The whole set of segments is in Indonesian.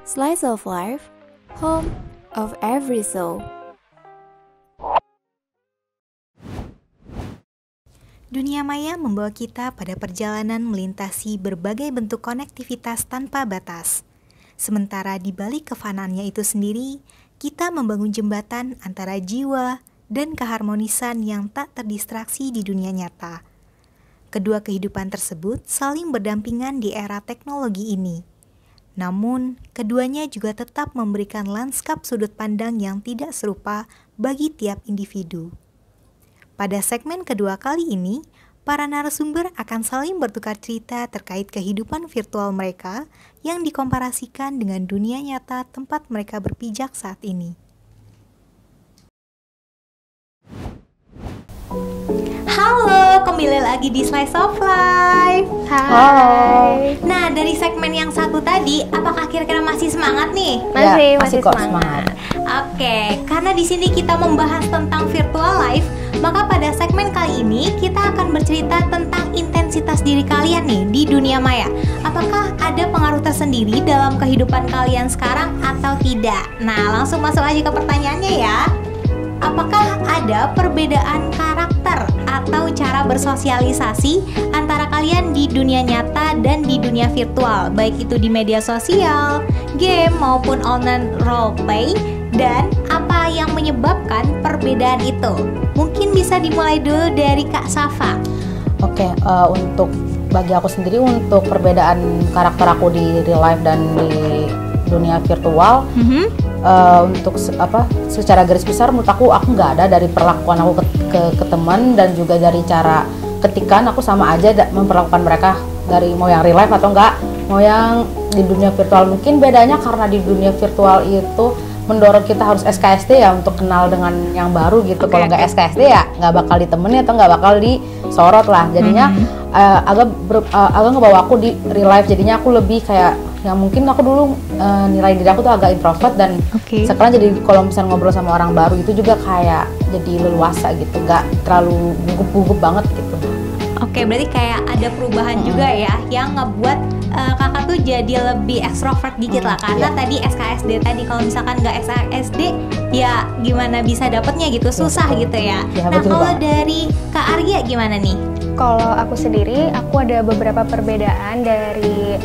Slice of Life, home of every soul. Dunia maya membawa kita pada perjalanan melintasi berbagai bentuk konektivitas tanpa batas. Sementara di balik kefanaannya itu sendiri, kita membangun jembatan antara jiwa dan keharmonisan yang tak terdistraksi di dunia nyata. Kedua kehidupan tersebut saling berdampingan di era teknologi ini. Namun, keduanya juga tetap memberikan lanskap sudut pandang yang tidak serupa bagi tiap individu. Pada segmen kedua kali ini, para narasumber akan saling bertukar cerita terkait kehidupan virtual mereka yang dikomparasikan dengan dunia nyata tempat mereka berpijak saat ini. Halo, kembali lagi di Slice of Life. Hai. Nah, dari segmen yang satu tadi, apakah kira-kira masih semangat nih? Masih kok semangat. Oke, karena di sini kita membahas tentang virtual life, maka pada segmen kali ini kita akan bercerita tentang intensitas diri kalian nih di dunia maya. Apakah ada pengaruh tersendiri dalam kehidupan kalian sekarang atau tidak? Nah, langsung masuk aja ke pertanyaannya ya. Apakah ada perbedaan karakter atau cara bersosialisasi antara kalian di dunia nyata dan di dunia virtual, baik itu di media sosial, game maupun online roleplay, dan apa yang menyebabkan perbedaan itu? Mungkin bisa dimulai dulu dari Kak Safa. Oke, untuk bagi aku sendiri, untuk perbedaan karakter aku di real life dan di dunia virtual, untuk secara garis besar menurut aku nggak ada. Dari perlakuan aku ke teman dan juga dari cara ketikan, aku sama aja memperlakukan mereka, dari mau yang real life atau enggak, mau yang di dunia virtual. Mungkin bedanya karena di dunia virtual itu mendorong kita harus SKSD ya untuk kenal dengan yang baru gitu. Kalau nggak SKSD ya nggak bakal ditemenin atau nggak bakal disorot lah. Jadinya agak ngebawa aku di real life. Jadinya aku lebih kayak, ya mungkin aku dulu nilai diri aku tuh agak introvert, dan sekarang jadi kalau misalnya ngobrol sama orang baru itu juga kayak jadi leluasa gitu, nggak terlalu gugup-gugup banget gitu. Oke, berarti kayak ada perubahan juga ya yang ngebuat kakak tuh jadi lebih ekstrovert dikit lah, karena tadi SKSD tadi, kalau misalkan nggak SKSD ya gimana bisa dapetnya gitu, susah gitu ya. Nah, kalau dari Kak Arya gimana nih? Kalau aku sendiri, aku ada beberapa perbedaan dari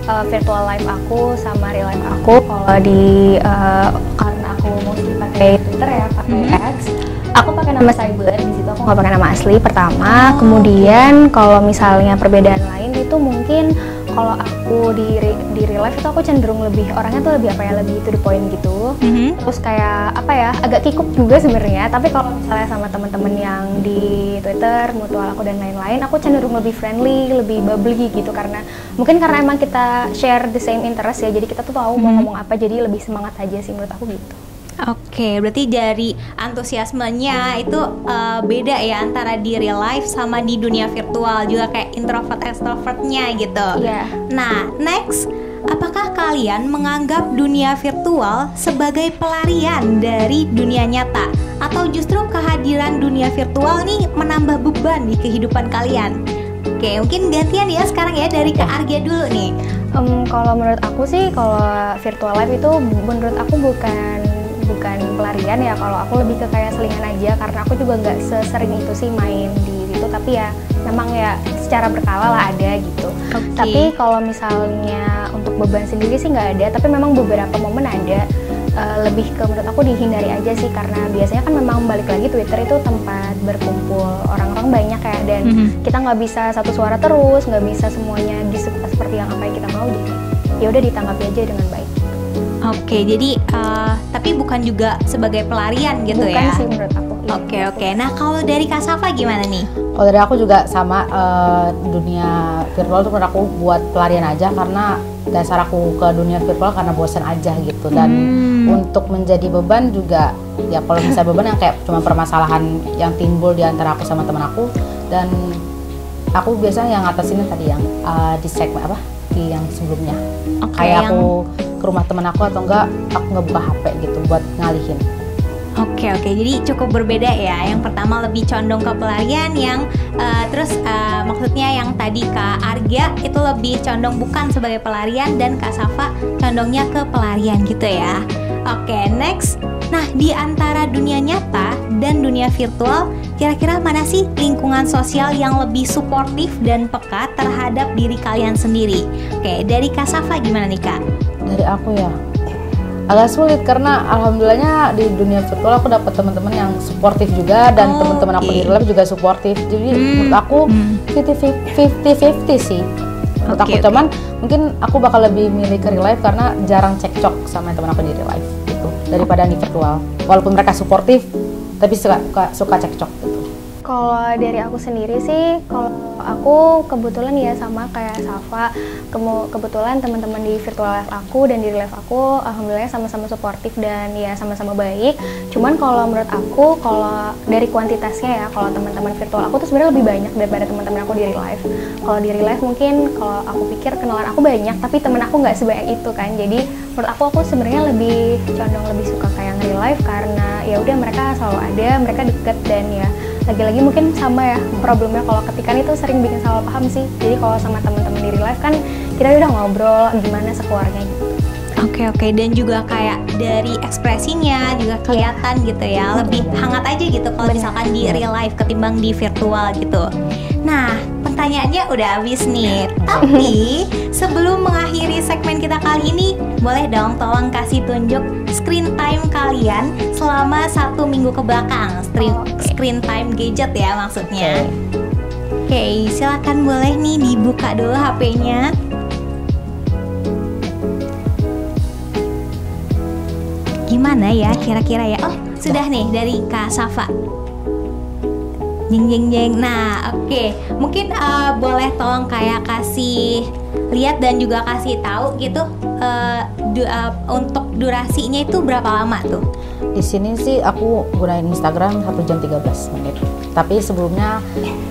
virtual life aku sama real life aku. Kalau di karena aku mostly pakai Twitter ya, pakai X, aku pakai nama cyber. Di situ aku nggak pakai nama asli pertama. Kemudian kalau misalnya perbedaan lain itu mungkin kalau aku di real life itu aku cenderung lebih, orangnya tuh lebih lebih to the point gitu. Terus kayak agak kikuk juga sebenarnya. Tapi kalau misalnya sama teman-teman yang di Twitter, mutual aku dan lain-lain, aku cenderung lebih friendly, lebih bubbly gitu, karena mungkin karena emang kita share the same interest ya. Jadi kita tuh tahu mau ngomong apa, jadi lebih semangat aja sih menurut aku gitu. Oke, berarti dari antusiasmenya itu beda ya antara di real life sama di dunia virtual, juga kayak introvert extrovertnya gitu. Iya. Nah, next, apakah kalian menganggap dunia virtual sebagai pelarian dari dunia nyata, atau justru kehadiran dunia virtual nih menambah beban di kehidupan kalian? Oke, mungkin gantian ya sekarang ya, dari Kak Arga dulu nih. Kalau menurut aku sih, kalau virtual life itu menurut aku bukan pelarian ya. Kalau aku lebih ke kayak selingan aja, karena aku juga nggak sesering itu sih main di situ, tapi ya memang ya secara berkala lah ada gitu. Tapi kalau misalnya untuk beban sendiri sih nggak ada, tapi memang beberapa momen ada. Lebih ke menurut aku dihindari aja sih, karena biasanya kan memang balik lagi Twitter itu tempat berkumpul orang-orang banyak ya, dan kita nggak bisa satu suara terus, nggak bisa semuanya seperti yang apa yang kita mau, jadi ya udah ditanggapi aja dengan baik. Oke, jadi tapi bukan juga sebagai pelarian gitu bukan ya? Bukan sih menurut aku. Oke. Nah, kalau dari Kak Safa gimana nih? Kalau dari aku juga sama, dunia virtual tuh menurut aku buat pelarian aja, karena dasar aku ke dunia virtual karena bosan aja gitu. Dan untuk menjadi beban juga, ya kalau misalnya beban yang kayak cuma permasalahan yang timbul di antara aku sama teman aku, dan aku biasanya yang ngatasinnya tadi yang di segmen di yang sebelumnya. Kayak aku ke rumah teman aku atau enggak, aku nggak buka HP gitu buat ngalihin. Oke, jadi cukup berbeda ya. Yang pertama lebih condong ke pelarian, yang terus maksudnya yang tadi Kak Arga itu lebih condong bukan sebagai pelarian, dan Kak Safa condongnya ke pelarian gitu ya. Oke, next. Nah, di antara dunia nyata dan dunia virtual, kira-kira mana sih lingkungan sosial yang lebih suportif dan peka terhadap diri kalian sendiri? Oke, dari Kak Safa gimana nih Kak? Dari aku ya, agak sulit karena alhamdulillahnya di dunia virtual aku dapat teman-teman yang suportif juga, dan teman-teman aku di real life juga suportif. Jadi menurut aku 50-50 sih. Menurut aku cuman mungkin aku bakal lebih milih ke real life karena jarang cekcok sama teman aku di real life gitu daripada di virtual. Walaupun mereka suportif tapi suka cekcok gitu. Kalau dari aku sendiri sih, kalau aku kebetulan ya sama kayak Safa, kebetulan teman-teman di virtual life aku dan di real life aku alhamdulillah sama-sama suportif dan ya sama-sama baik. Cuman kalau menurut aku, kalau dari kuantitasnya ya, kalau teman-teman virtual aku tuh sebenarnya lebih banyak daripada teman-teman aku di real life. Kalau di real life mungkin kalau aku pikir kenalan aku banyak, tapi teman aku nggak sebanyak itu kan. Jadi menurut aku sebenarnya lebih condong lebih suka kayak yang real life karena ya udah mereka selalu ada, mereka deket, dan ya lagi-lagi mungkin sama ya problemnya kalau ketikan itu sering bikin salah paham sih. Jadi kalau sama teman-teman di real life kan kita udah ngobrol gimana sekeluarga gitu. Oke, dan juga kayak dari ekspresinya juga kelihatan gitu ya, lebih hangat aja gitu kalau misalkan di real life ketimbang di virtual gitu. Nah, pertanyaannya udah habis nih. Tapi sebelum mengakhiri segmen kita kali ini, boleh dong tolong kasih tunjuk screen time kalian selama 1 minggu ke belakang. Screen time gadget ya maksudnya. Oke, silakan boleh nih dibuka dulu HP-nya. Gimana ya kira-kira ya? Oh, sudah nih dari Kak Safa. Jeng. Nah, oke. Mungkin boleh tolong kayak kasih lihat dan juga kasih tahu gitu untuk durasinya itu berapa lama tuh? Di sini sih aku gunain Instagram 1 jam 13 menit. Tapi sebelumnya,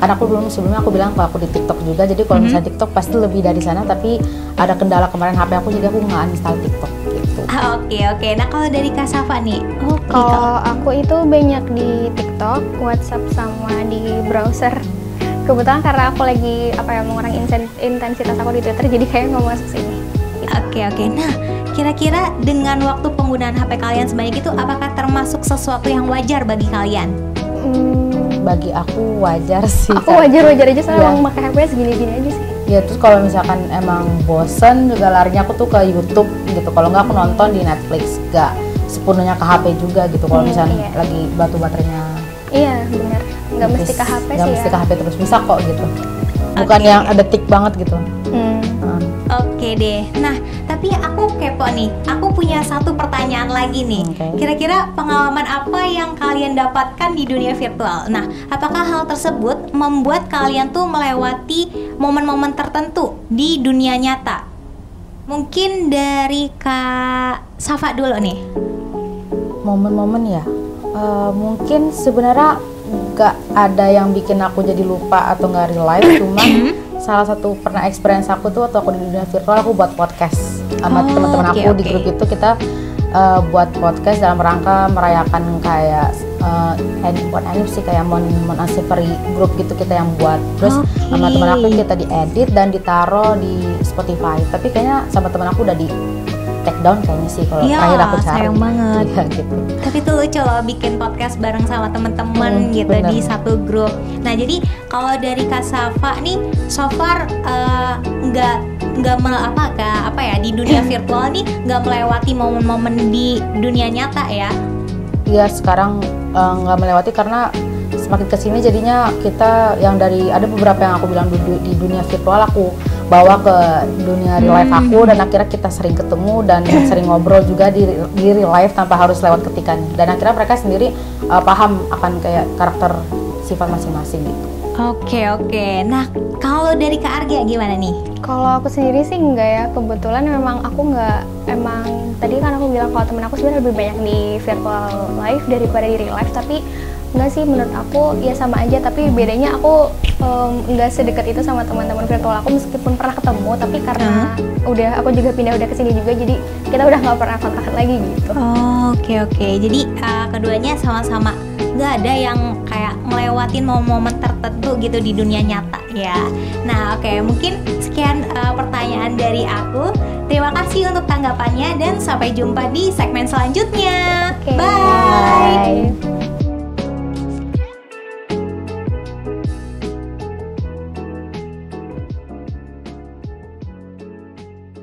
karena sebelumnya aku bilang kalau aku di TikTok juga, jadi kalau misalnya TikTok pasti lebih dari sana. Tapi ada kendala kemarin HP aku, jadi aku nggak uninstall TikTok gitu. Oke. Nah kalau dari Kak Safa nih, Kalau aku itu banyak di TikTok, WhatsApp, sama di browser. Kebetulan karena aku lagi mengurangi intensitas aku di Twitter, jadi kayak nggak masuk sini. Oke. Nah, kira-kira dengan waktu penggunaan HP kalian sebanyak itu, apakah termasuk sesuatu yang wajar bagi kalian? Bagi aku wajar sih. Aku wajar-wajar aja, soalnya emang pakai HP segini-gini aja sih. Ya, terus kalau misalkan emang bosen juga larinya aku tuh ke YouTube gitu. Kalau nggak aku nonton di Netflix, nggak sepenuhnya ke HP juga gitu. Kalau misalnya lagi batu baterainya. Iya benar, nggak mesti ke HP sih. Nggak mesti ke HP terus, bisa kok gitu. Bukan yang adiktif banget gitu. Oke deh. Nah, tapi aku kepo nih. Aku punya satu pertanyaan lagi nih. Kira-kira pengalaman apa yang kalian dapatkan di dunia virtual? Nah, apakah hal tersebut membuat kalian tuh melewati momen-momen tertentu di dunia nyata? Mungkin dari Kak Safa dulu nih. Momen-momen ya. Mungkin sebenarnya nggak ada yang bikin aku jadi lupa atau nggak real life, cuma salah satu pernah experience aku tuh waktu aku di dunia virtual, aku buat podcast sama teman-teman aku di grup itu. Kita buat podcast dalam rangka merayakan kayak buat anniversary, kayak mon anniversary grup gitu kita yang buat. Terus sama teman aku kita diedit dan ditaruh di Spotify, tapi kayaknya sama teman aku udah di take down kayaknya sih kalau terakhir aku cari. Sayang banget. Iya, gitu. Tapi tuh lucu loh bikin podcast bareng sama teman-teman gitu bener. Di satu grup. Nah jadi kalau dari Kak Safa nih, so far di dunia virtual nih nggak melewati momen-momen di dunia nyata ya? Iya, sekarang nggak melewati karena semakin kesini jadinya kita yang dari ada beberapa yang aku bilang di dunia virtual aku bawa ke dunia real life aku, dan akhirnya kita sering ketemu dan sering ngobrol juga di real life tanpa harus lewat ketikan, dan akhirnya mereka sendiri paham akan kayak karakter sifat masing-masing gitu. Oke. Nah kalau dari Kak Arga gimana nih? Kalau aku sendiri sih enggak ya, kebetulan memang aku enggak, emang tadi kan aku bilang kalau temen aku sebenarnya lebih banyak di virtual life daripada di real life, tapi Enggak sih, menurut aku ya sama aja, tapi bedanya aku nggak sedekat itu sama teman-teman virtual aku meskipun pernah ketemu, tapi karena aku juga pindah kesini juga, jadi kita udah nggak pernah kontak lagi gitu. Oke. Jadi keduanya sama-sama nggak ada yang kayak ngelewatin momen tertentu gitu di dunia nyata ya. Nah oke, mungkin sekian pertanyaan dari aku. Terima kasih untuk tanggapannya dan sampai jumpa di segmen selanjutnya. Oke, Bye. bye.